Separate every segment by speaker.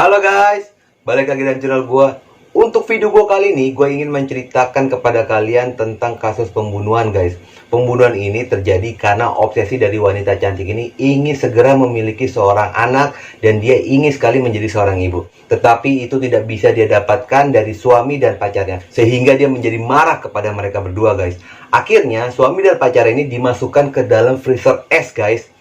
Speaker 1: Halo guys, balik lagi dengan channel gue. Untuk video gue kali ini, gue ingin menceritakan kepada kalian tentang kasus pembunuhan guys. Pembunuhan ini terjadi karena obsesi dari wanita cantik ini ingin segera memiliki seorang anak dan dia ingin sekali menjadi seorang ibu. Tetapi itu tidak bisa dia dapatkan dari suami dan pacarnya, sehingga dia menjadi marah kepada mereka berdua guys. Akhirnya suami dan pacar ini dimasukkan ke dalam freezer es guys.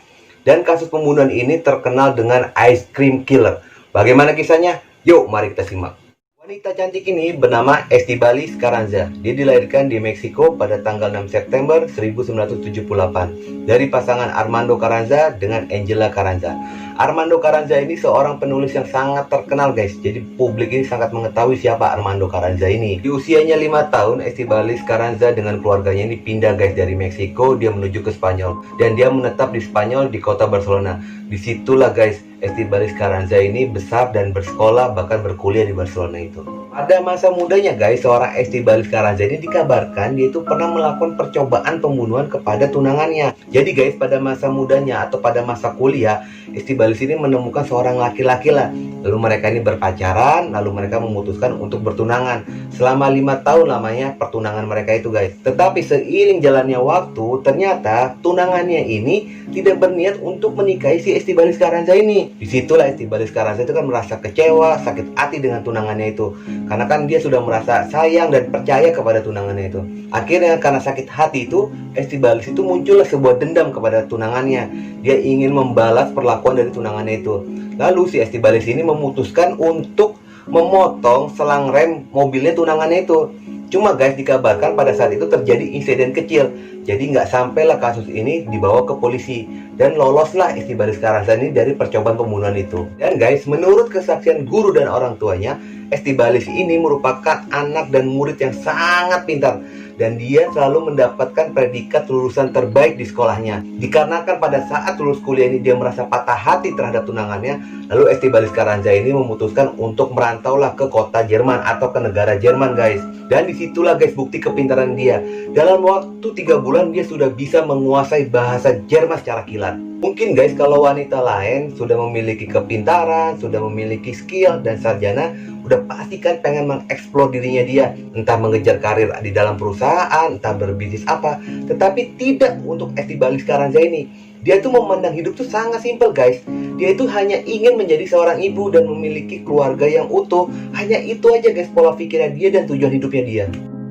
Speaker 1: Dan kasus pembunuhan ini terkenal dengan ice cream killer. Bagaimana kisahnya? Yuk, mari kita simak. Wanita cantik ini bernama Estibaliz Carranza. Dia dilahirkan di Meksiko pada tanggal 6 September 1978 dari pasangan Armando Carranza dengan Angela Carranza. Armando Carranza ini seorang penulis yang sangat terkenal guys. Jadi publik ini sangat mengetahui siapa Armando Carranza ini. Di usianya 5 tahun, Estibaliz Carranza dengan keluarganya ini pindah guys dari Meksiko, dia menuju ke Spanyol. Dan dia menetap di Spanyol di kota Barcelona. Disitulah guys Estibaliz Carranza ini besar dan bersekolah, bahkan berkuliah di Barcelona itu. Pada masa mudanya guys, seorang Estibaliz Carranza ini dikabarkan dia itu pernah melakukan percobaan pembunuhan kepada tunangannya. Jadi guys, pada masa mudanya atau pada masa kuliah, Estibaliz ini menemukan seorang laki-laki lah. Lalu mereka ini berpacaran, lalu mereka memutuskan untuk bertunangan. Selama 5 tahun lamanya pertunangan mereka itu guys. Tetapi seiring jalannya waktu, ternyata tunangannya ini tidak berniat untuk menikahi si Estibaliz Carranza ini. Disitulah Estibaliz Carranza itu kan merasa kecewa, sakit hati dengan tunangannya itu. Karena kan dia sudah merasa sayang dan percaya kepada tunangannya itu. Akhirnya karena sakit hati itu, Estibaliz itu muncullah sebuah dendam kepada tunangannya. Dia ingin membalas perlakuan dari tunangannya itu. Lalu si Estibaliz ini memutuskan untuk memotong selang rem mobilnya tunangannya itu. Cuma guys, dikabarkan pada saat itu terjadi insiden kecil. Jadi nggak sampailah kasus ini dibawa ke polisi. Dan loloslah Estibaliz Carranza ini dari percobaan pembunuhan itu. Dan guys, menurut kesaksian guru dan orang tuanya, Estibaliz ini merupakan anak dan murid yang sangat pintar. Dan dia selalu mendapatkan predikat lulusan terbaik di sekolahnya. Dikarenakan pada saat lulus kuliah ini dia merasa patah hati terhadap tunangannya, lalu Estibaliz Carranza ini memutuskan untuk merantaulah ke kota Jerman atau ke negara Jerman guys. Dan disitulah guys bukti kepintaran dia. Dalam waktu 3 bulan dia sudah bisa menguasai bahasa Jerman secara kilat. Mungkin guys kalau wanita lain sudah memiliki kepintaran, sudah memiliki skill dan sarjana, udah pasti kan pengen mengeksplor dirinya dia, entah mengejar karir di dalam perusahaan, entah berbisnis apa. Tetapi tidak untuk Estibaliz Carranza ini. Dia tuh memandang hidup tuh sangat simpel guys. Dia itu hanya ingin menjadi seorang ibu dan memiliki keluarga yang utuh. Hanya itu aja guys pola pikirnya dia dan tujuan hidupnya dia.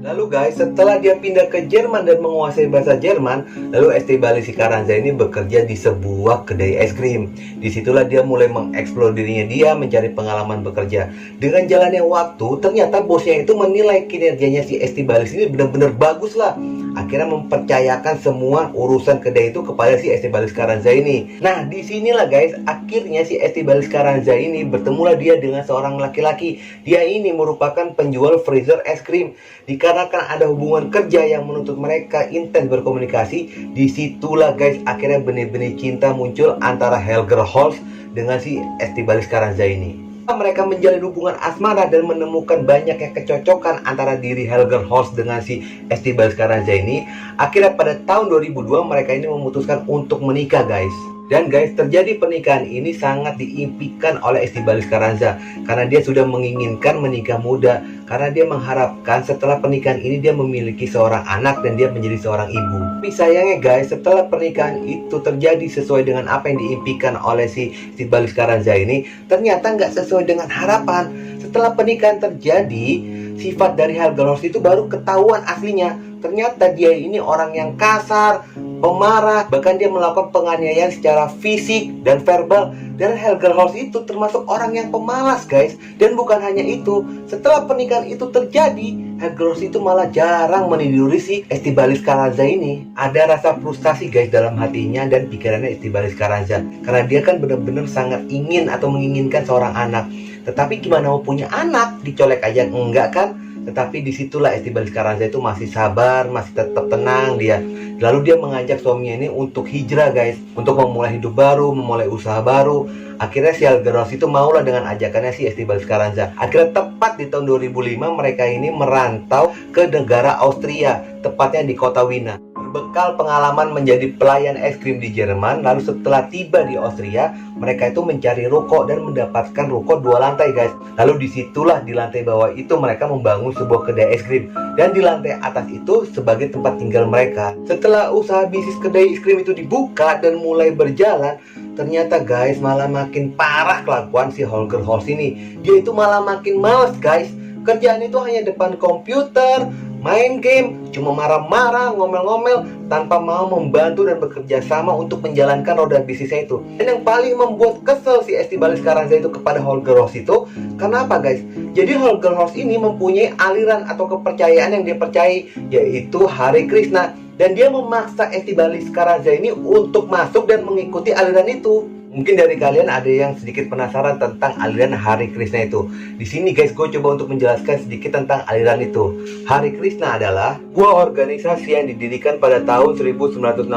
Speaker 1: Lalu guys, setelah dia pindah ke Jerman dan menguasai bahasa Jerman, lalu Estibaliz Carranza ini bekerja di sebuah kedai es krim. Disitulah dia mulai mengeksplor dirinya dia, mencari pengalaman bekerja. Dengan jalannya waktu, ternyata bosnya itu menilai kinerjanya si Estibaliz ini benar-benar bagus lah. Akhirnya mempercayakan semua urusan kedai itu kepada si Estibaliz Carranza ini. Nah, disinilah guys, akhirnya si Estibaliz Carranza ini bertemulah dia dengan seorang laki-laki. Dia ini merupakan penjual freezer es krim. Dikarenakan ada hubungan kerja yang menuntut mereka intens berkomunikasi, disitulah guys akhirnya benih-benih cinta muncul antara Helger Holst dengan si Estibaliz Carranza ini. Mereka menjalin hubungan asmara dan menemukan banyaknya kecocokan antara diri Helger Holst dengan si Estibaliz Carranza ini. Akhirnya pada tahun 2002 mereka ini memutuskan untuk menikah guys. Dan guys, terjadi pernikahan ini sangat diimpikan oleh Estibaliz Carranza karena dia sudah menginginkan menikah muda, karena dia mengharapkan setelah pernikahan ini dia memiliki seorang anak dan dia menjadi seorang ibu. Tapi sayangnya guys, setelah pernikahan itu terjadi sesuai dengan apa yang diimpikan oleh si Estibaliz Carranza ini, ternyata nggak sesuai dengan harapan. Setelah pernikahan terjadi, sifat dari Helger Holst itu baru ketahuan aslinya. Ternyata dia ini orang yang kasar, pemarah, bahkan dia melakukan penganiayaan secara fisik dan verbal. Dan Helger Holst itu termasuk orang yang pemalas guys. Dan bukan hanya itu, setelah pernikahan itu terjadi, Helger Holst itu malah jarang meniduri si Estibaliz Carranza ini. Ada rasa frustasi guys dalam hatinya dan pikirannya Estibaliz Carranza, karena dia kan benar-benar sangat ingin atau menginginkan seorang anak. Tetapi gimana mau punya anak, dicolek aja enggak kan? Tetapi disitulah Estibaliz Carranza itu masih sabar, masih tetap tenang dia. Lalu dia mengajak suaminya ini untuk hijrah guys, untuk memulai hidup baru, memulai usaha baru. Akhirnya si Helger Holst itu maulah dengan ajakannya si Estibaliz Carranza. Akhirnya tepat di tahun 2005 mereka ini merantau ke negara Austria, tepatnya di kota Wina. Berbekal pengalaman menjadi pelayan es krim di Jerman, lalu setelah tiba di Austria, mereka itu mencari ruko dan mendapatkan ruko 2 lantai guys. Lalu disitulah di lantai bawah itu mereka membangun sebuah kedai es krim, dan di lantai atas itu sebagai tempat tinggal mereka. Setelah usaha bisnis kedai es krim itu dibuka dan mulai berjalan, ternyata guys malah makin parah kelakuan si Holger Horst ini. Dia itu malah makin males guys. Kerjaan itu hanya depan komputer, main game, cuma marah-marah, ngomel-ngomel, tanpa mau membantu dan bekerja sama untuk menjalankan roda bisnisnya itu. Dan yang paling membuat kesel si Estibaliz Carranza itu kepada Holger Horst itu, karena apa guys? Jadi Holger Horst ini mempunyai aliran atau kepercayaan yang dia percayai, yaitu Hare Krishna. Dan dia memaksa Estibaliz Carranza ini untuk masuk dan mengikuti aliran itu. Mungkin dari kalian ada yang sedikit penasaran tentang aliran Hare Krishna itu. Di sini guys, gue coba untuk menjelaskan sedikit tentang aliran itu. Hare Krishna adalah sebuah organisasi yang didirikan pada tahun 1966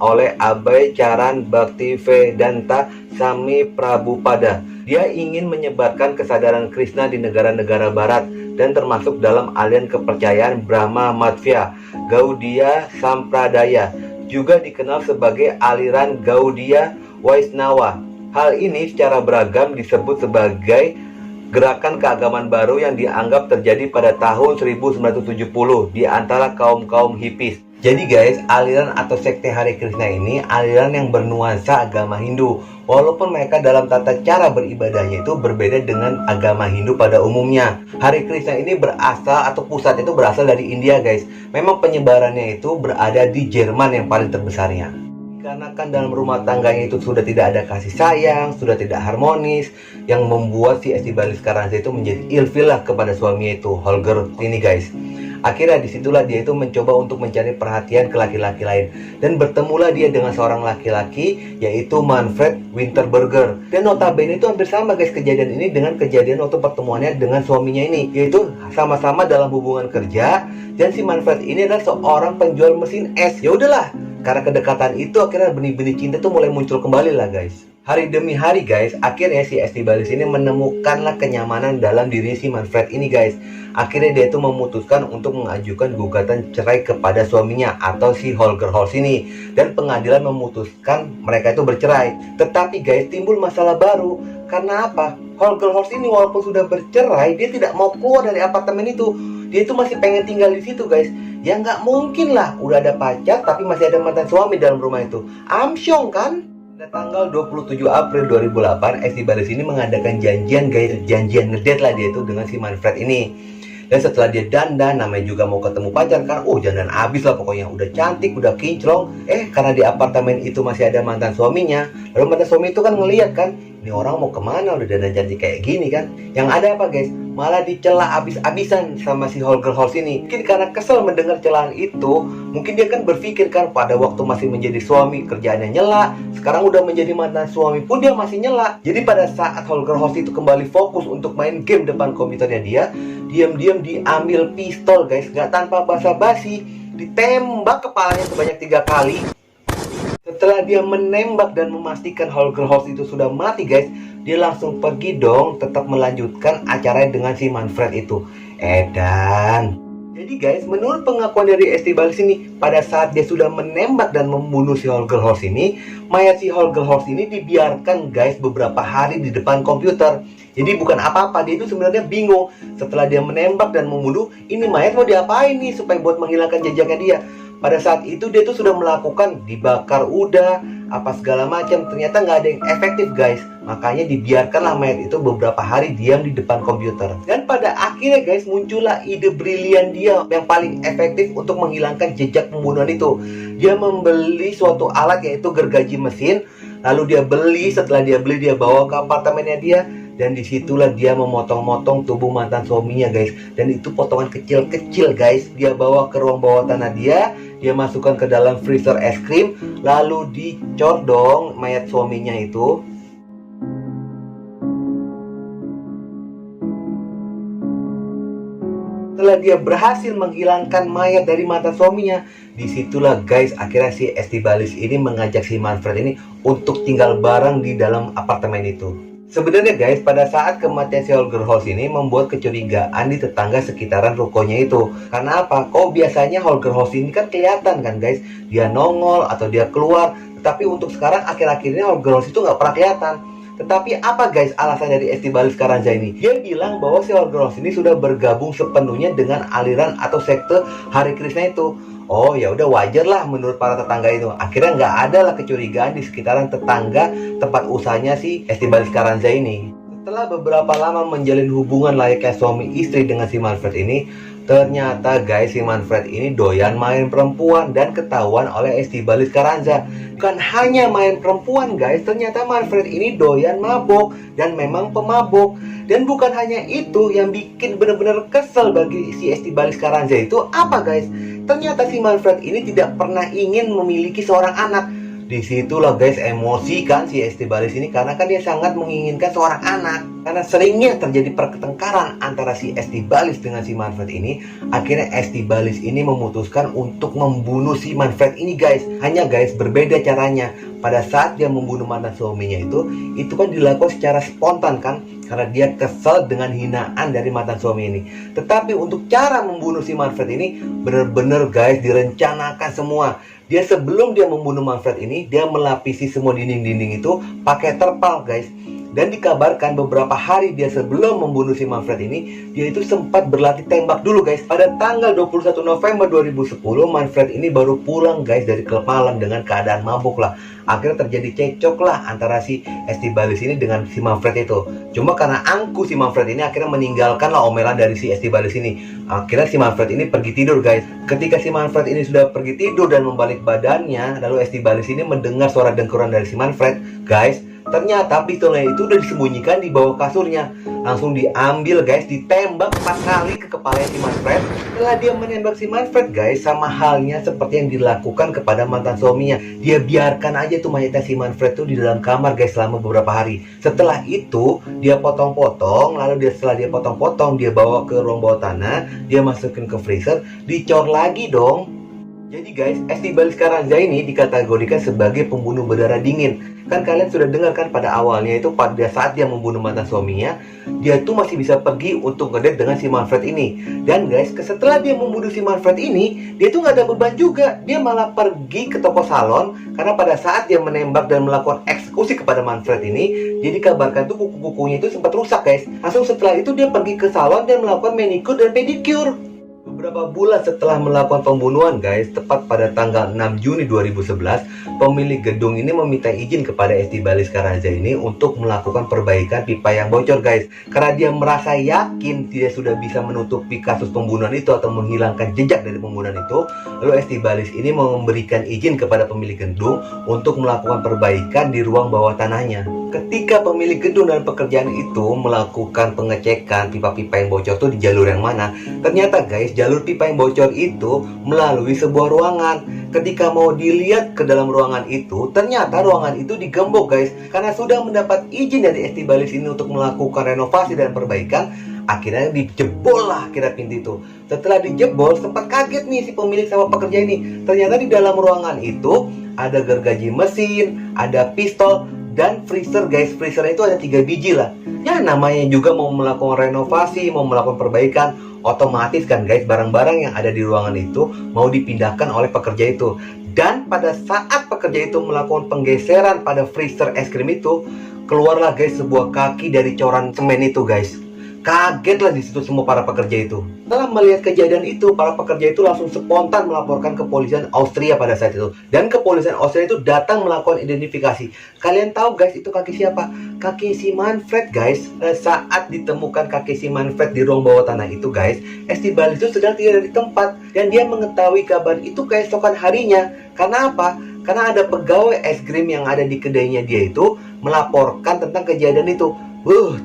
Speaker 1: oleh Abhay Charan Bhaktivedanta Swami Prabhupada. Dia ingin menyebarkan kesadaran Krishna di negara-negara barat dan termasuk dalam aliran kepercayaan Brahma Madhya, Gaudiya Sampradaya, juga dikenal sebagai aliran Gaudiya Vaishnava. Hal ini secara beragam disebut sebagai gerakan keagamaan baru yang dianggap terjadi pada tahun 1970 di antara kaum-kaum hippies. Jadi guys, aliran atau sekte Hare Krishna ini aliran yang bernuansa agama Hindu. Walaupun mereka dalam tata cara beribadahnya itu berbeda dengan agama Hindu pada umumnya. Hare Krishna ini berasal atau pusat itu berasal dari India guys. Memang penyebarannya itu berada di Jerman yang paling terbesarnya. Karena kan dalam rumah tangganya itu sudah tidak ada kasih sayang, sudah tidak harmonis, yang membuat si Estibaliz Carranza itu menjadi ilfil lah kepada suaminya itu, Holger ini guys. Akhirnya disitulah dia itu mencoba untuk mencari perhatian ke laki-laki lain, dan bertemulah dia dengan seorang laki-laki yaitu Manfred Winterberger. Dan notabene itu hampir sama guys kejadian ini dengan kejadian waktu pertemuannya dengan suaminya ini, yaitu sama-sama dalam hubungan kerja, dan si Manfred ini adalah seorang penjual mesin es. Ya udahlah, karena kedekatan itu akhirnya benih-benih cinta tuh mulai muncul kembali lah guys. Hari demi hari guys, akhirnya si Estibaliz ini menemukanlah kenyamanan dalam diri si Manfred ini guys. Akhirnya dia itu memutuskan untuk mengajukan gugatan cerai kepada suaminya atau si Holger Horst ini. Dan pengadilan memutuskan mereka itu bercerai. Tetapi guys, timbul masalah baru. Karena apa? Holger Horst ini walaupun sudah bercerai, dia tidak mau keluar dari apartemen itu. Dia itu masih pengen tinggal di situ guys. Ya nggak mungkin lah, udah ada pacar tapi masih ada mantan suami dalam rumah itu. Amsyong kan? Pada tanggal 27 April 2008, Estibaliz ini mengadakan janjian guys, janjian ngedate lah dia itu dengan si Manfred ini. Dan setelah dia dandan, namanya juga mau ketemu pacar kan, dandan abis lah pokoknya, udah cantik, udah kinclong. Karena di apartemen itu masih ada mantan suaminya, lalu mantan suami itu kan ngeliat kan, ini orang mau kemana udah dandan cantik kayak gini kan. Yang ada apa guys? Malah dicela abis-abisan sama si Holger Horst ini. Mungkin karena kesel mendengar celaan itu, mungkin dia kan berpikir kan pada waktu masih menjadi suami kerjaannya nyela, sekarang udah menjadi mantan suami pun dia masih nyela. Jadi pada saat Holger Horst itu kembali fokus untuk main game depan komputernya dia, diam-diam diambil pistol guys, nggak tanpa basa-basi, ditembak kepalanya sebanyak 3 kali. Setelah dia menembak dan memastikan Holger Horst itu sudah mati guys, dia langsung pergi dong, tetap melanjutkan acaranya dengan si Manfred itu. Edan. Jadi guys, menurut pengakuan dari Estibaliz ini, pada saat dia sudah menembak dan membunuh si Holger Horst ini, mayat si Holger Horst ini dibiarkan guys beberapa hari di depan komputer. Jadi bukan apa-apa, dia itu sebenarnya bingung. Setelah dia menembak dan membunuh, ini mayat mau diapain nih supaya buat menghilangkan jejaknya dia. Pada saat itu dia tuh sudah melakukan dibakar udah, apa segala macam. Ternyata nggak ada yang efektif guys. Makanya dibiarkanlah mayat itu beberapa hari diam di depan komputer. Dan pada akhirnya guys, muncullah ide brilian dia yang paling efektif untuk menghilangkan jejak pembunuhan itu. Dia membeli suatu alat yaitu gergaji mesin. Lalu setelah dia beli dia bawa ke apartemennya dia. Dan disitulah dia memotong-motong tubuh mantan suaminya guys. Dan itu potongan kecil-kecil guys. Dia bawa ke ruang bawah tanah dia masukkan ke dalam freezer es krim. Lalu dicor dong mayat suaminya itu. Setelah dia berhasil menghilangkan mayat dari mantan suaminya, disitulah guys akhirnya si Estibaliz ini mengajak si Manfred ini untuk tinggal bareng di dalam apartemen itu. Sebenarnya guys, pada saat kematian si Holger Holtz ini membuat kecurigaan di tetangga sekitaran rukonya itu. Karena apa? Kok biasanya Holger Holtz ini kan kelihatan kan guys, dia nongol atau dia keluar. Tetapi untuk sekarang akhir-akhir ini Holger Holtz itu nggak pernah kelihatan. Tetapi apa guys alasan dari Estibaliz Carranza ini? Dia bilang bahwa si Holger Holtz ini sudah bergabung sepenuhnya dengan aliran atau sekte Hare Krishna itu. Oh ya udah, wajar lah menurut para tetangga itu. Akhirnya nggak ada lah kecurigaan di sekitaran tetangga tempat usahanya si Estibaliz Carranza ini. Setelah beberapa lama menjalin hubungan layaknya suami istri dengan si Manfred ini, ternyata guys si Manfred ini doyan main perempuan dan ketahuan oleh Estibaliz Carranza. Bukan hanya main perempuan guys, ternyata Manfred ini doyan mabok dan memang pemabok. Dan bukan hanya itu, yang bikin benar-benar kesel bagi si Estibaliz Carranza itu apa guys? Ternyata si Manfred ini tidak pernah ingin memiliki seorang anak. Disitulah guys emosi kan si Estibaliz ini, karena kan dia sangat menginginkan seorang anak. Karena seringnya terjadi pertengkaran antara si Estibaliz dengan si Manfred ini, akhirnya Estibaliz ini memutuskan untuk membunuh si Manfred ini guys. Hanya guys berbeda caranya. Pada saat dia membunuh mantan suaminya itu kan dilakukan secara spontan kan, karena dia kesal dengan hinaan dari mantan suami ini. Tetapi untuk cara membunuh si Manfred ini benar-benar guys direncanakan semua. Dia sebelum dia membunuh Manfred ini, dia melapisi semua dinding-dinding itu pakai terpal guys. Dan dikabarkan beberapa hari dia sebelum membunuh si Manfred ini, dia itu sempat berlatih tembak dulu guys. Pada tanggal 21 November 2010, Manfred ini baru pulang guys dari klub malam dengan keadaan mabuk lah. Akhirnya terjadi cekcok lah antara si Estibaliz ini dengan si Manfred itu. Cuma karena angku si Manfred ini akhirnya meninggalkan lah omelan dari si Estibaliz ini. Akhirnya si Manfred ini pergi tidur guys. Ketika si Manfred ini sudah pergi tidur dan membalik badannya, lalu Estibaliz ini mendengar suara dengkuran dari si Manfred guys. Ternyata pistolnya itu udah disembunyikan di bawah kasurnya. Langsung diambil guys, ditembak 4 kali ke kepala si Manfred. Setelah dia menembak si Manfred guys, sama halnya seperti yang dilakukan kepada mantan suaminya. Dia biarkan aja tuh mayatnya si Manfred tuh di dalam kamar guys selama beberapa hari. Setelah itu dia potong-potong, lalu setelah dia potong-potong, dia bawa ke ruang bawah tanah, dia masukin ke freezer, dicor lagi dong. Jadi guys, Estibaliz Carranza ini dikategorikan sebagai pembunuh berdarah dingin. Kan kalian sudah dengar kan pada awalnya itu pada saat dia membunuh mantan suaminya, dia tuh masih bisa pergi untuk ngedate dengan si Manfred ini. Dan guys, setelah dia membunuh si Manfred ini, dia tuh nggak ada beban juga. Dia malah pergi ke toko salon, karena pada saat dia menembak dan melakukan eksekusi kepada Manfred ini, dia dikabarkan tuh kuku-kukunya itu sempat rusak guys. Langsung setelah itu dia pergi ke salon dan melakukan manicure dan pedicure. Beberapa bulan setelah melakukan pembunuhan guys, tepat pada tanggal 6 Juni 2011, pemilik gedung ini meminta izin kepada Estibaliz Carranza ini untuk melakukan perbaikan pipa yang bocor guys. Karena dia merasa yakin dia sudah bisa menutupi kasus pembunuhan itu atau menghilangkan jejak dari pembunuhan itu, lalu Estibaliz ini memberikan izin kepada pemilik gedung untuk melakukan perbaikan di ruang bawah tanahnya. Ketika pemilik gedung dan pekerjaan itu melakukan pengecekan pipa-pipa yang bocor itu di jalur yang mana, ternyata guys jalur pipa yang bocor itu melalui sebuah ruangan. Ketika mau dilihat ke dalam ruangan itu, ternyata ruangan itu digembok guys. Karena sudah mendapat izin dari Estibaliz ini untuk melakukan renovasi dan perbaikan, akhirnya dijebol lah kira pintu itu. Setelah dijebol, sempat kaget nih si pemilik sama pekerja ini. Ternyata di dalam ruangan itu ada gergaji mesin, ada pistol, dan freezer guys. Freezernya itu ada 3 biji lah. Ya namanya juga mau melakukan renovasi, mau melakukan perbaikan, otomatis kan guys barang-barang yang ada di ruangan itu mau dipindahkan oleh pekerja itu. Dan pada saat pekerja itu melakukan penggeseran pada freezer es krim itu, keluarlah guys sebuah kaki dari coran semen itu guys. Kagetlah di situ semua para pekerja itu. Setelah melihat kejadian itu, para pekerja itu langsung spontan melaporkan ke kepolisian Austria pada saat itu. Dan kepolisian Austria itu datang melakukan identifikasi. Kalian tahu guys itu kaki siapa? Kaki si Manfred guys. Saat ditemukan kaki si Manfred di ruang bawah tanah itu guys, Estibaliz itu sedang tidak di tempat. Dan dia mengetahui kabar itu keesokan harinya. Karena apa? Karena ada pegawai es krim yang ada di kedainya dia itu melaporkan tentang kejadian itu.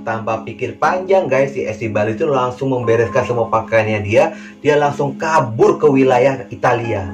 Speaker 1: Tanpa pikir panjang guys, si Estibaliz itu langsung membereskan semua pakaiannya dia langsung kabur ke wilayah Italia.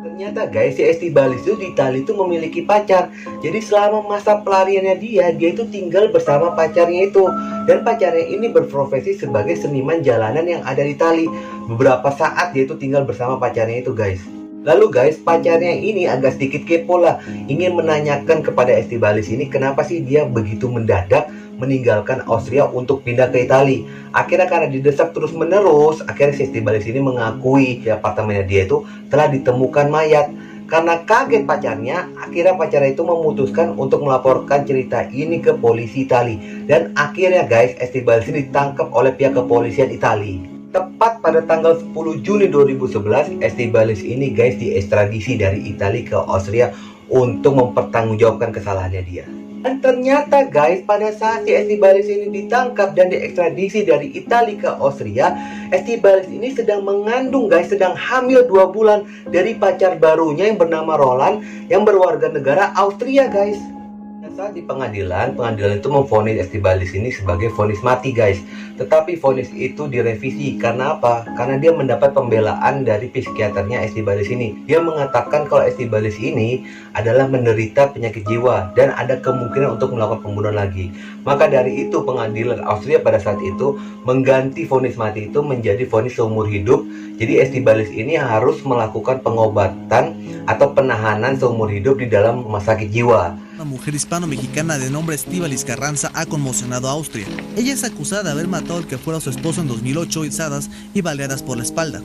Speaker 1: Ternyata guys, si Estibaliz itu di Italia itu memiliki pacar. Jadi selama masa pelariannya dia itu tinggal bersama pacarnya itu. Dan pacarnya ini berprofesi sebagai seniman jalanan yang ada di Italia. Beberapa saat dia itu tinggal bersama pacarnya itu guys. Lalu guys, pacarnya ini agak sedikit kepo lah, ingin menanyakan kepada Estibaliz ini kenapa sih dia begitu mendadak meninggalkan Austria untuk pindah ke Italia. Akhirnya karena didesak terus menerus, akhirnya si Estibalis ini mengakui di apartemennya dia itu telah ditemukan mayat. Karena kaget pacarnya, akhirnya pacarnya itu memutuskan untuk melaporkan cerita ini ke polisi Italia. Dan akhirnya guys, Estibalis ini ditangkap oleh pihak kepolisian Italia. Tepat pada tanggal 10 Juni 2011, Estibalis ini guys diekstradisi dari Italia ke Austria untuk mempertanggungjawabkan kesalahannya dia. Dan ternyata guys, pada saat si Estibalis ini ditangkap dan diekstradisi dari Italia ke Austria, Estibalis ini sedang mengandung guys, sedang hamil 2 bulan dari pacar barunya yang bernama Roland yang berwarga negara Austria guys. Saat di pengadilan itu memvonis Estibalis ini sebagai vonis mati guys. Tetapi vonis itu direvisi karena apa? Karena dia mendapat pembelaan dari psikiaternya Estibalis ini. Dia mengatakan kalau Estibalis ini adalah menderita penyakit jiwa dan ada kemungkinan untuk melakukan pembunuhan lagi. Maka dari itu pengadilan Austria pada saat itu mengganti vonis mati itu menjadi vonis seumur hidup. Jadi Estibalis ini harus melakukan pengobatan atau penahanan seumur hidup di dalam rumah sakit jiwa.
Speaker 2: Una mujer hispano-mexicana de nombre Estíbaliz Carranza ha conmocionado a Austria. Ella es acusada de haber matado al que fuera su esposo en 2008 izadas y baleadas por la espalda.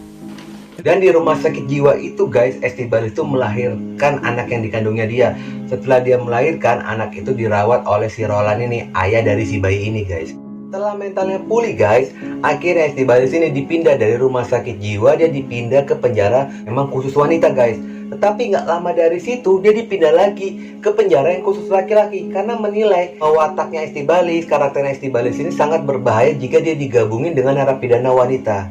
Speaker 1: Dan di rumah sakit jiwa itu guys, Estibalis itu melahirkan anak yang dikandungnya dia. Setelah dia melahirkan, anak itu dirawat oleh si Roland ini, ayah dari si bayi ini guys. Setelah mentalnya pulih guys, akhirnya Estibalis ini dipindah dari rumah sakit jiwa, dia dipindah ke penjara memang khusus wanita guys. Tetapi nggak lama dari situ dia dipindah lagi ke penjara yang khusus laki-laki karena menilai wataknya Estibalis, karakternya Estibalis ini sangat berbahaya jika dia digabungin dengan narapidana wanita.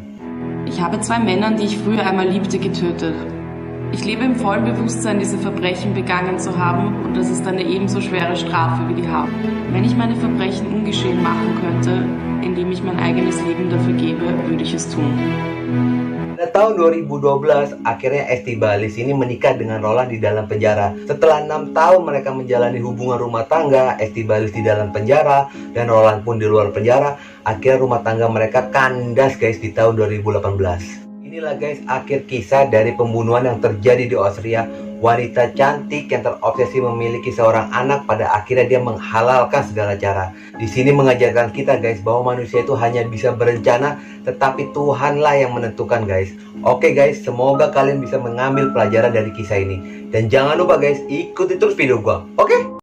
Speaker 3: Ich habe 2 Männer, die ich früher einmal liebte, getötet. Ich lebe im vollen Bewusstsein, diese Verbrechen begangen zu haben, und das ist eine ebenso schwere Strafe wie die Haft. Wenn ich meine Verbrechen ungeschehen machen könnte, indem ich mein eigenes Leben dafür gebe, würde ich es tun.
Speaker 1: Pada tahun 2012, akhirnya Estibalis ini menikah dengan Roland di dalam penjara. Setelah 6 tahun mereka menjalani hubungan rumah tangga, Estibalis di dalam penjara dan Roland pun di luar penjara, akhirnya rumah tangga mereka kandas guys di tahun 2018. Inilah guys akhir kisah dari pembunuhan yang terjadi di Austria. Wanita cantik yang terobsesi memiliki seorang anak, pada akhirnya dia menghalalkan segala cara. Di sini mengajarkan kita guys bahwa manusia itu hanya bisa berencana, tetapi Tuhanlah yang menentukan guys. Oke guys, semoga kalian bisa mengambil pelajaran dari kisah ini. Dan jangan lupa guys, ikuti terus video gua. Oke?